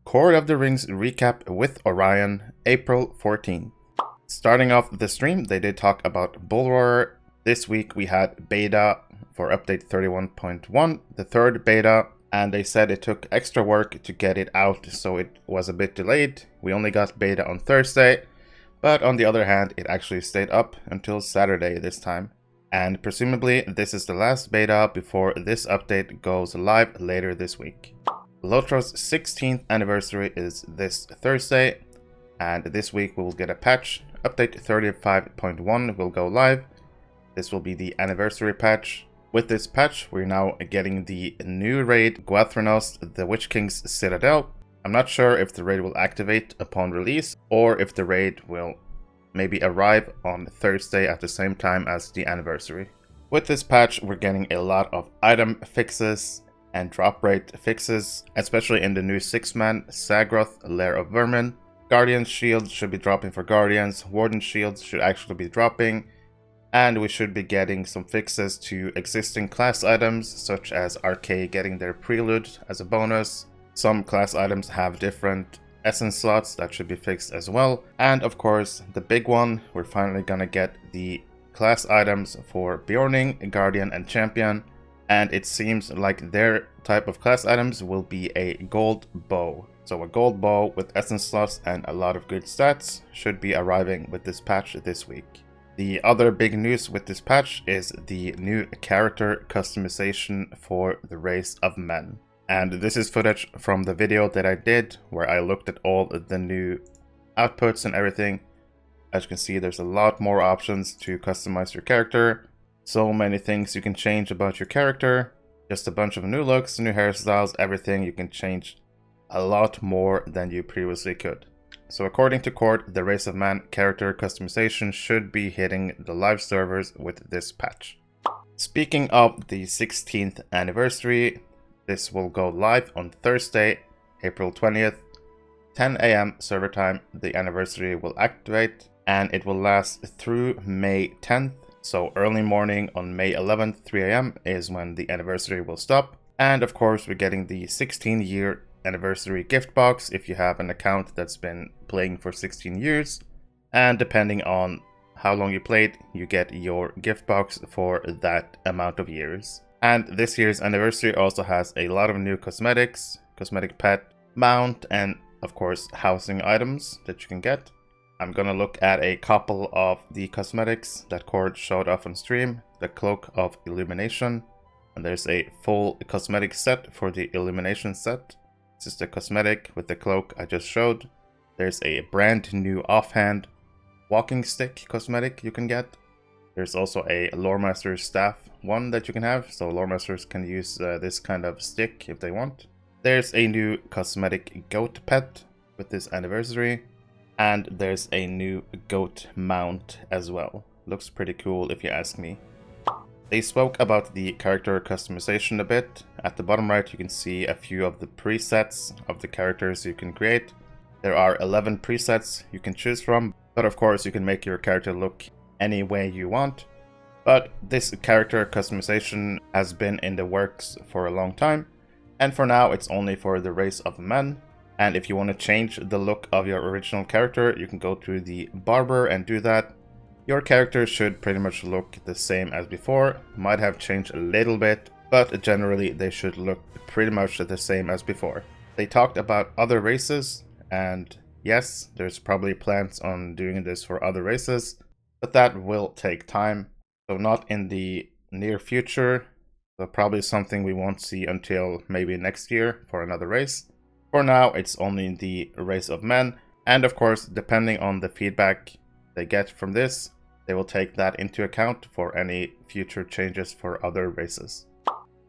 Court of the Rings recap with Orion, April 14th. Starting off the stream, they did talk about Bullroarer. This week we had beta for update 31.1, the third beta, and they said it took extra work to get it out, so it was a bit delayed. We only got beta on Thursday, but on the other hand, it actually stayed up until Saturday this time. And presumably, this is the last beta before this update goes live later this week. LOTRO's 16th anniversary is this Thursday, and this week we will get a patch. Update 35.1 will go live. This will be the anniversary patch. With this patch, we're now getting the new raid, Gwythranos, the Witch King's Citadel. I'm not sure if the raid will activate upon release, or if the raid will maybe arrive on Thursday at the same time as the anniversary. With this patch, we're getting a lot of item fixes and drop rate fixes, especially in the new 6-man Sagroth Lair of Vermin. Guardian's shields should be dropping for Guardians, Warden shields should actually be dropping, and we should be getting some fixes to existing class items, such as RK getting their prelude as a bonus. Some class items have different essence slots that should be fixed as well. And of course, the big one, we're finally gonna get the class items for Bjorning, Guardian, and Champion. And it seems like their type of class items will be a gold bow. So a gold bow with essence slots and a lot of good stats should be arriving with this patch this week. The other big news with this patch is the new character customization for the race of men. And this is footage from the video that I did where I looked at all the new outputs and everything. As you can see, there's a lot more options to customize your character. So many things you can change about your character. Just a bunch of new looks, new hairstyles, everything. You can change a lot more than you previously could. So according to Court, the Race of Man character customization should be hitting the live servers with this patch. Speaking of the 16th anniversary, this will go live on Thursday, April 20th, 10 AM server time. The anniversary will activate and it will last through May 10th. So early morning on May 11th, 3 AM is when the anniversary will stop. And of course, we're getting the 16-year anniversary gift box if you have an account that's been playing for 16 years. And depending on how long you played, you get your gift box for that amount of years. And this year's anniversary also has a lot of new cosmetics, cosmetic pet, mount, and of course housing items that you can get. I'm gonna look at a couple of the cosmetics that Cord showed off on stream. The Cloak of Illumination, and there's a full cosmetic set for the Illumination set. This is the cosmetic with the cloak I just showed. There's a brand new offhand walking stick cosmetic you can get. There's also a Loremaster's staff one that you can have, so Loremasters can use this kind of stick if they want. There's a new cosmetic goat pet with this anniversary, and there's a new goat mount as well. Looks pretty cool if you ask me. They spoke about the character customization a bit. At the bottom right you can see a few of the presets of the characters you can create. There are 11 presets you can choose from, but of course you can make your character look any way you want. But this character customization has been in the works for a long time, and for now it's only for the Race of Men. And if you want to change the look of your original character, you can go to the barber and do that. Your character should pretty much look the same as before, might have changed a little bit, but generally they should look pretty much the same as before. They talked about other races, and yes, there's probably plans on doing this for other races, but that will take time. So not in the near future, so probably something we won't see until maybe next year for another race. For now, it's only the Race of Men, and of course, depending on the feedback they get from this, they will take that into account for any future changes for other races.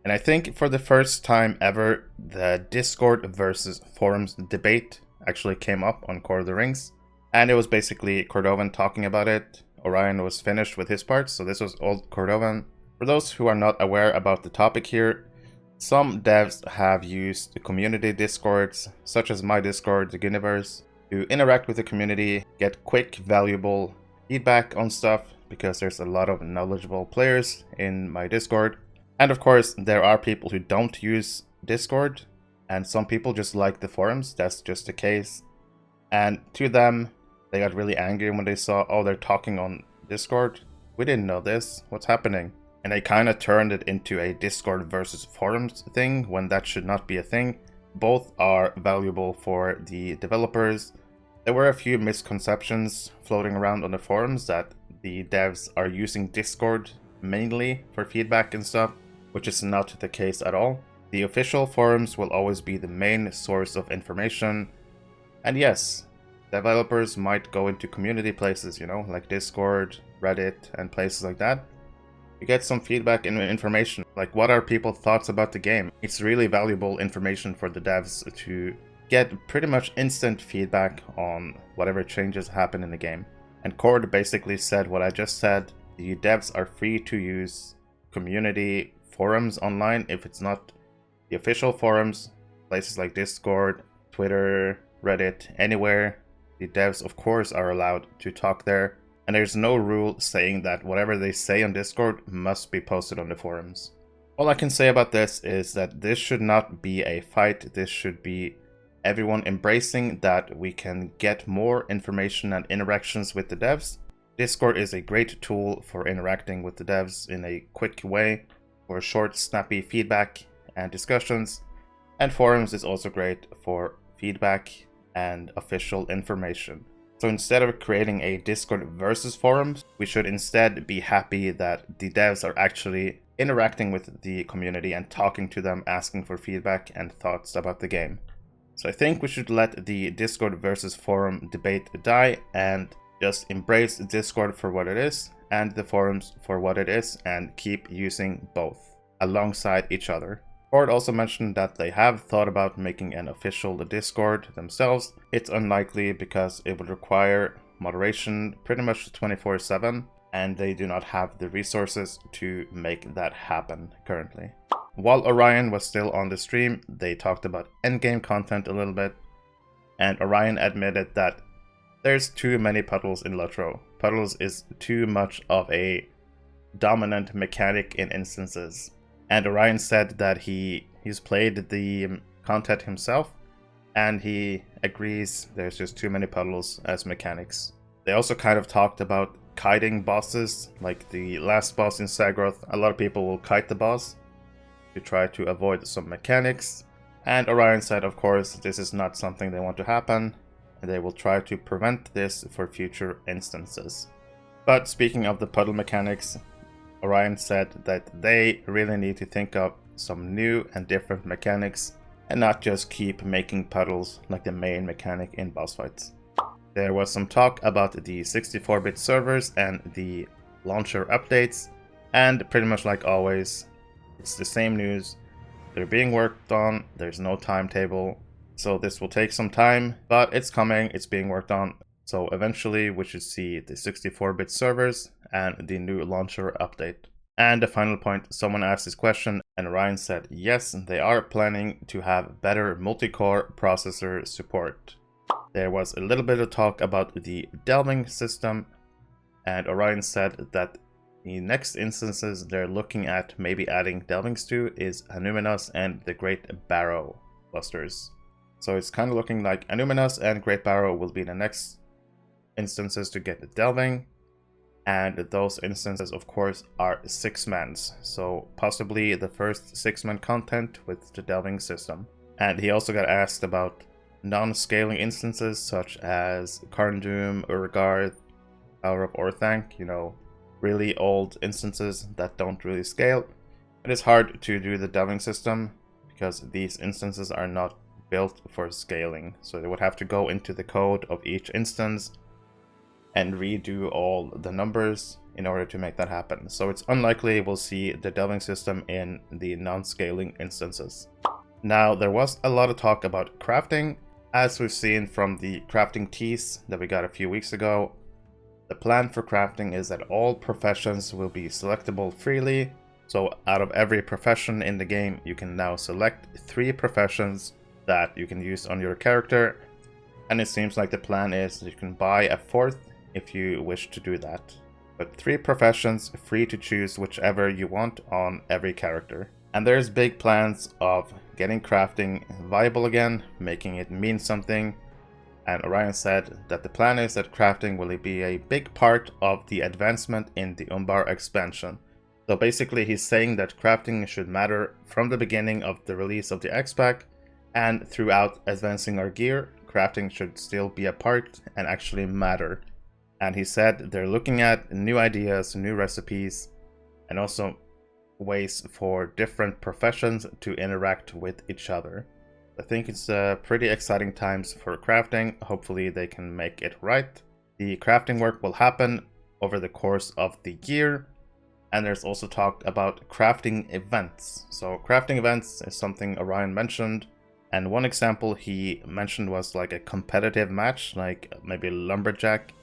And I think for the first time ever, the Discord versus forums debate actually came up on Court of the Rings, and it was basically Cordovan talking about it. Orion was finished with his part, so this was old Cordovan. For those who are not aware about the topic here, some devs have used the community discords, such as my Discord, the Ghyniverse, to interact with the community, get quick, valuable feedback on stuff, because there's a lot of knowledgeable players in my Discord. And of course, there are people who don't use Discord, And some people just like the forums, that's just the case. And to them, they got really angry when they saw, oh, they're talking on Discord. We didn't know this, what's happening? And they kind of turned it into a Discord versus forums thing when that should not be a thing. Both are valuable for the developers. There were a few misconceptions floating around on the forums that the devs are using Discord mainly for feedback and stuff, which is not the case at all. The official forums will always be the main source of information. And yes, developers might go into community places, you know, like Discord, Reddit, and places like that. You get some feedback and information, like what are people's thoughts about the game. It's really valuable information for the devs to get pretty much instant feedback on whatever changes happen in the game. And Cord basically said what I just said. The devs are free to use community forums online if it's not the official forums, places like Discord, Twitter, Reddit, anywhere. The devs, of course, are allowed to talk there. And there's no rule saying that whatever they say on Discord must be posted on the forums. All I can say about this is that this should not be a fight. This should be everyone embracing that we can get more information and interactions with the devs. Discord is a great tool for interacting with the devs in a quick way, for short, snappy feedback and discussions. And forums is also great for feedback and official information. So instead of creating a Discord versus forums, we should instead be happy that the devs are actually interacting with the community and talking to them, asking for feedback and thoughts about the game. So I think we should let the Discord versus forum debate die and just embrace Discord for what it is and the forums for what it is and keep using both alongside each other. Cord also mentioned that they have thought about making an official Discord themselves. It's unlikely because it would require moderation pretty much 24/7, and they do not have the resources to make that happen currently. While Orion was still on the stream, they talked about endgame content a little bit, and Orion admitted that there's too many puddles in LOTRO. Puddles is too much of a dominant mechanic in instances. And Orion said that he's played the content himself, and he agrees there's just too many puddles as mechanics. They also kind of talked about kiting bosses, like the last boss in Sagroth. A lot of people will kite the boss to try to avoid some mechanics. And Orion said, of course, this is not something they want to happen, and they will try to prevent this for future instances. But speaking of the puddle mechanics, Orion said that they really need to think up some new and different mechanics and not just keep making puddles like the main mechanic in boss fights. There was some talk about the 64-bit servers and the launcher updates, and pretty much like always, it's the same news. They're being worked on, there's no timetable, so this will take some time, but it's coming, it's being worked on. So eventually we should see the 64-bit servers and the new launcher update. And the final point, someone asked this question and Ryan said yes, they are planning to have better multi-core processor support. There was a little bit of talk about the Delving system, and Orion said that the next instances they're looking at maybe adding Delvings to is Anuminos and the Great Barrow clusters. So it's kind of looking like Anuminos and Great Barrow will be the next instances to get the Delving, and those instances of course are 6-mans, so possibly the first 6-man content with the Delving system. And he also got asked about non-scaling instances such as Karndum, Urgarth, Power of Orthanc, you know, really old instances that don't really scale. It is hard to do the Delving system because these instances are not built for scaling, so they would have to go into the code of each instance and redo all the numbers in order to make that happen. So it's unlikely we'll see the Delving system in the non-scaling instances. Now, there was a lot of talk about crafting. As we've seen from the crafting tease that we got a few weeks ago, the plan for crafting is that all professions will be selectable freely. So out of every profession in the game, you can now select 3 professions that you can use on your character. And it seems like the plan is you can buy a 4th if you wish to do that. But 3 professions, free to choose whichever you want on every character. And there's big plans of getting crafting viable again, making it mean something. And Orion said that the plan is that crafting will be a big part of the advancement in the Umbar expansion. So basically he's saying that crafting should matter from the beginning of the release of the X-Pack, and throughout advancing our gear, crafting should still be a part and actually matter. And he said they're looking at new ideas, new recipes, and also ways for different professions to interact with each other. I think it's pretty exciting times for crafting. Hopefully they can make it right. The crafting work will happen over the course of the year. And there's also talk about crafting events. So crafting events is something Orion mentioned. And one example he mentioned was like a competitive match, like maybe Lumberjack.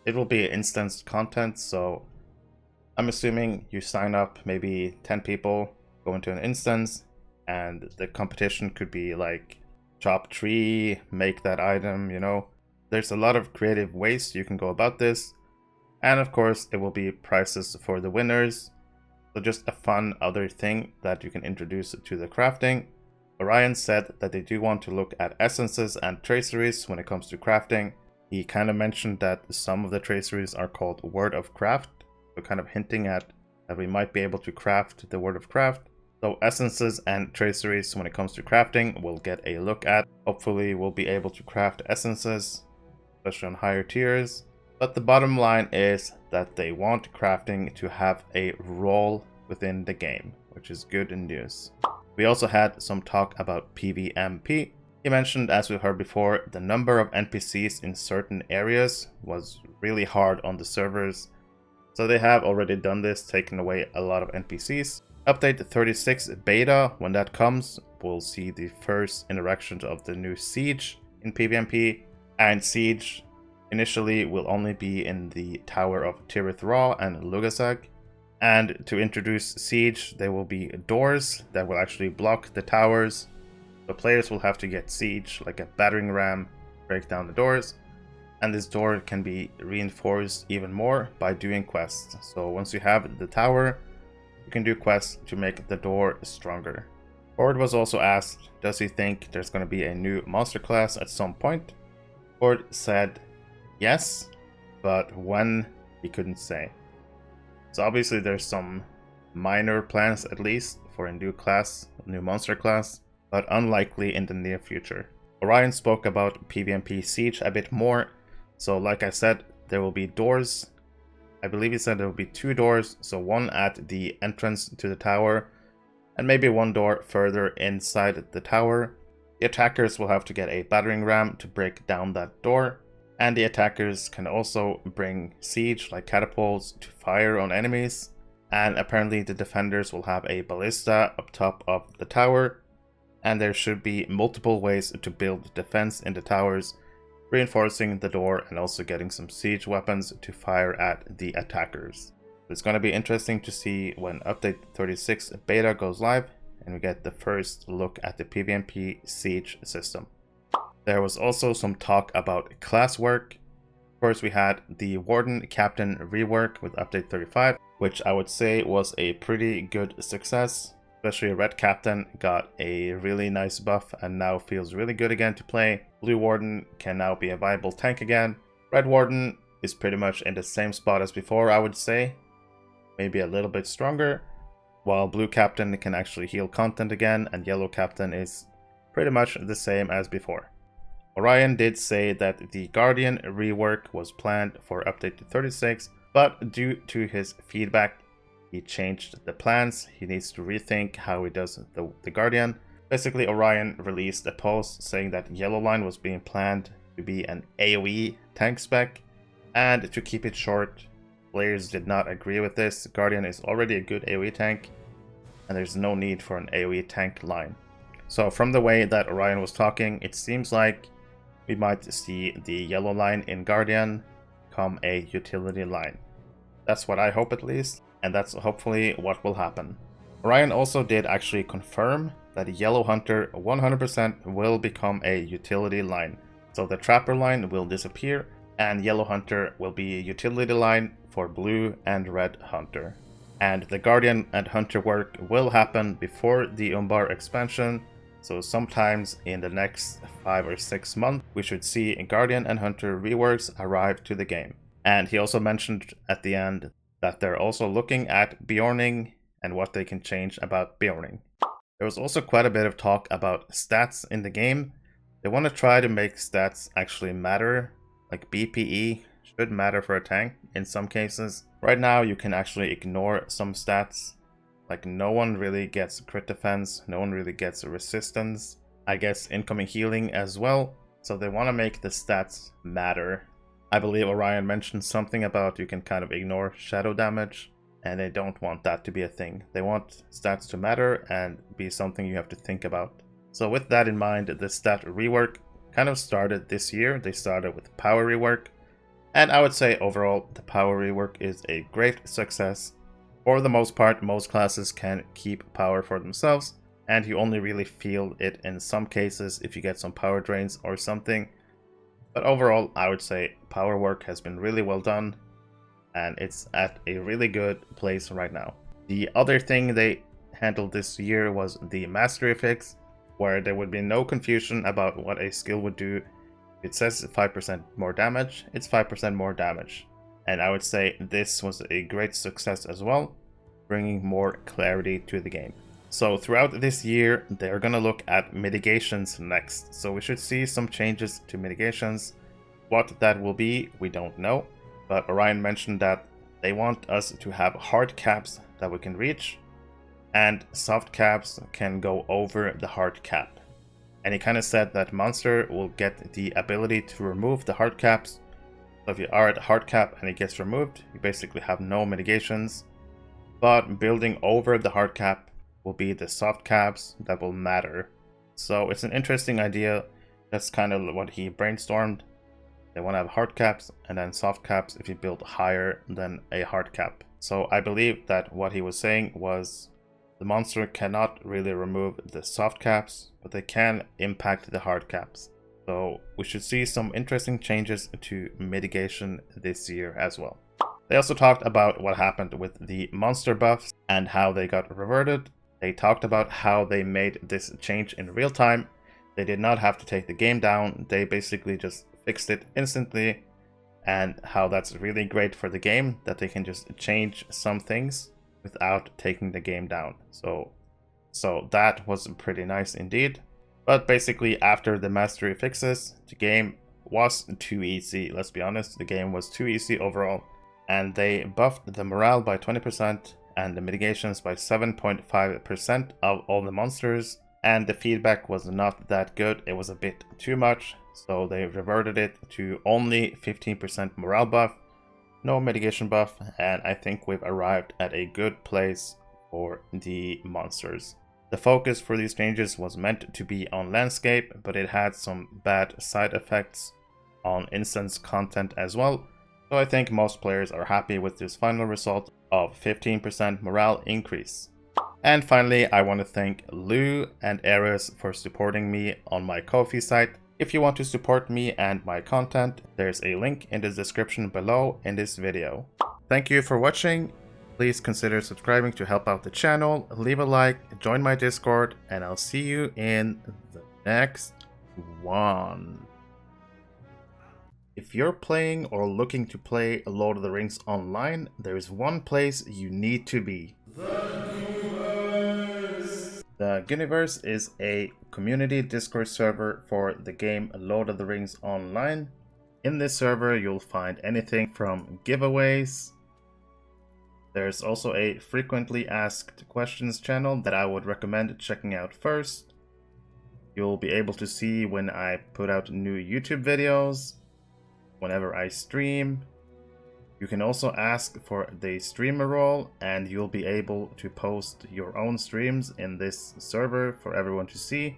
It will be instanced content, so I'm assuming you sign up, maybe 10 people go into an instance, and the competition could be like chop tree, make that item, you know. There's a lot of creative ways you can go about this. And of course, it will be prizes for the winners. So just a fun other thing that you can introduce to the crafting. Orion said that they do want to look at essences and traceries when it comes to crafting. He kind of mentioned that some of the traceries are called Word of Craft. So kind of hinting at that we might be able to craft the Word of Craft. So essences and traceries when it comes to crafting we'll get a look at. Hopefully we'll be able to craft essences, especially on higher tiers. But the bottom line is that they want crafting to have a role within the game, which is good news. We also had some talk about PvMP. He mentioned, as we heard before, the number of NPCs in certain areas was really hard on the servers. So they have already done this, taken away a lot of NPCs. Update 36 beta, when that comes, we'll see the first interactions of the new Siege in PvMP. And Siege initially will only be in the Tower of Tirith Raw and Lugasag. And to introduce Siege, there will be doors that will actually block the towers. The players will have to get Siege, like a battering ram, break down the doors. And this door can be reinforced even more by doing quests. So once you have the tower, you can do quests to make the door stronger. Ford was also asked, does he think there's going to be a new monster class at some point? Ford said yes, but when, he couldn't say. So obviously there's some minor plans at least for a new class, a new monster class, but unlikely in the near future. Orion spoke about PvMP Siege a bit more. So like I said, there will be doors. I believe he said there will be 2 doors, so one at the entrance to the tower, and maybe 1 door further inside the tower. The attackers will have to get a battering ram to break down that door, and the attackers can also bring siege, like catapults, to fire on enemies. And apparently the defenders will have a ballista up top of the tower, and there should be multiple ways to build defense in the towers, reinforcing the door and also getting some siege weapons to fire at the attackers. It's going to be interesting to see when update 36 beta goes live and we get the first look at the PvMP siege system. There was also some talk about class work. Of course, we had the Warden Captain rework with update 35, which I would say was a pretty good success. Especially Red Captain got a really nice buff and now feels really good again to play. Blue Warden can now be a viable tank again. Red Warden is pretty much in the same spot as before, I would say. Maybe a little bit stronger. While Blue Captain can actually heal content again, and Yellow Captain is pretty much the same as before. Orion did say that the Guardian rework was planned for update 36, but due to his feedback, he changed the plans. He needs to rethink how he does the Guardian. Basically, Orion released a post saying that Yellow Line was being planned to be an AoE tank spec. And to keep it short, players did not agree with this. Guardian is already a good AoE tank, and there's no need for an AoE tank line. So from the way that Orion was talking, it seems like we might see the Yellow Line in Guardian become a utility line. That's what I hope, at least. And that's hopefully what will happen. Orion also did actually confirm that Yellow Hunter 100% will become a utility line. So the Trapper line will disappear, and Yellow Hunter will be a utility line for Blue and Red Hunter. And the Guardian and Hunter work will happen before the Umbar expansion, So sometimes in the next 5 or 6 months, we should see Guardian and Hunter reworks arrive to the game. And he also mentioned at the end that they're also looking at Bjorning and what they can change about Bjorning. There was also quite a bit of talk about stats in the game. They want to try to make stats actually matter, like BPE should matter for a tank in some cases. Right now you can actually ignore some stats, like no one really gets crit defense, no one really gets resistance, I guess incoming healing as well, so they want to make the stats matter. I believe Orion mentioned something about you can kind of ignore shadow damage, and they don't want that to be a thing. They want stats to matter and be something you have to think about. So with that in mind, the stat rework kind of started this year. They started with power rework, and I would say overall the power rework is a great success. For the most part, most classes can keep power for themselves, and you only really feel it in some cases if you get some power drains or something. But overall, I would say power work has been really well done, and it's at a really good place right now. The other thing they handled this year was the mastery fix, where there would be no confusion about what a skill would do. It says 5% more damage, it's 5% more damage. And I would say this was a great success as well, bringing more clarity to the game. So throughout this year, they're gonna look at mitigations next. So we should see some changes to mitigations. What that will be, we don't know. But Orion mentioned that they want us to have hard caps that we can reach, and soft caps can go over the hard cap. And he kind of said that monster will get the ability to remove the hard caps. So if you are at hard cap and it gets removed, you basically have no mitigations. But building over the hard cap will be the soft caps that will matter. So it's an interesting idea. That's kind of what he brainstormed. They want to have hard caps and then soft caps if you build higher than a hard cap. So I believe that what he was saying was the monster cannot really remove the soft caps, but they can impact the hard caps. So we should see some interesting changes to mitigation this year as well. They also talked about what happened with the monster buffs and how they got reverted. They talked about how they made this change in real time. They did not have to take the game down. They basically just fixed it instantly, and how that's really great for the game, that they can just change some things without taking the game down. So that was pretty nice indeed. But basically after the mastery fixes, the game was too easy. Let's be honest, the game was too easy overall. And they buffed the morale by 20% and the mitigations by 7.5% of all the monsters. And the feedback was not that good. It was a bit too much. So they reverted it to only 15% morale buff, no mitigation buff. And I think we've arrived at a good place for the monsters. The focus for these changes was meant to be on landscape, but it had some bad side effects on instance content as well. So I think most players are happy with this final result of 15% morale increase. And finally, I want to thank Lou and Eris for supporting me on my Ko-fi site. If you want to support me and my content, there's a link in the description below in this video. Thank you for watching. Please consider subscribing to help out the channel, leave a like, join my Discord, and I'll see you in the next one. If you're playing or looking to play Lord of the Rings online, there is one place you need to be. The Ghyniverse is a community Discord server for the game Lord of the Rings Online. In this server, you'll find anything from giveaways. There's also a frequently asked questions channel that I would recommend checking out first. You'll be able to see when I put out new YouTube videos, whenever I stream. You can also ask for the streamer role, and you'll be able to post your own streams in this server for everyone to see.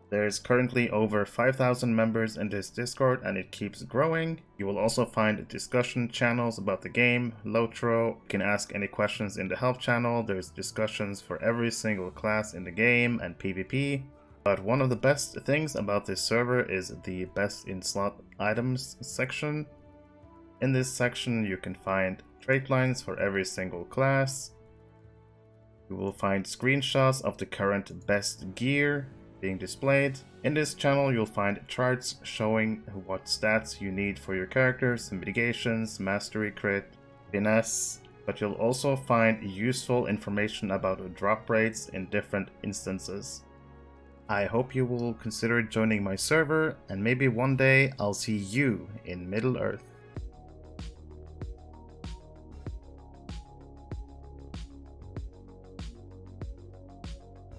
There's currently over 5,000 members in this Discord, and it keeps growing. You will also find discussion channels about the game, LOTRO. You can ask any questions in the help channel. There's discussions for every single class in the game and PvP. But one of the best things about this server is the best in slot items section. In this section you can find trait lines for every single class. You will find screenshots of the current best gear. being displayed. In this channel you'll find charts showing what stats you need for your characters, mitigations, mastery crit, finesse, but you'll also find useful information about drop rates in different instances. I hope you will consider joining my server, and maybe one day I'll see you in Middle-earth.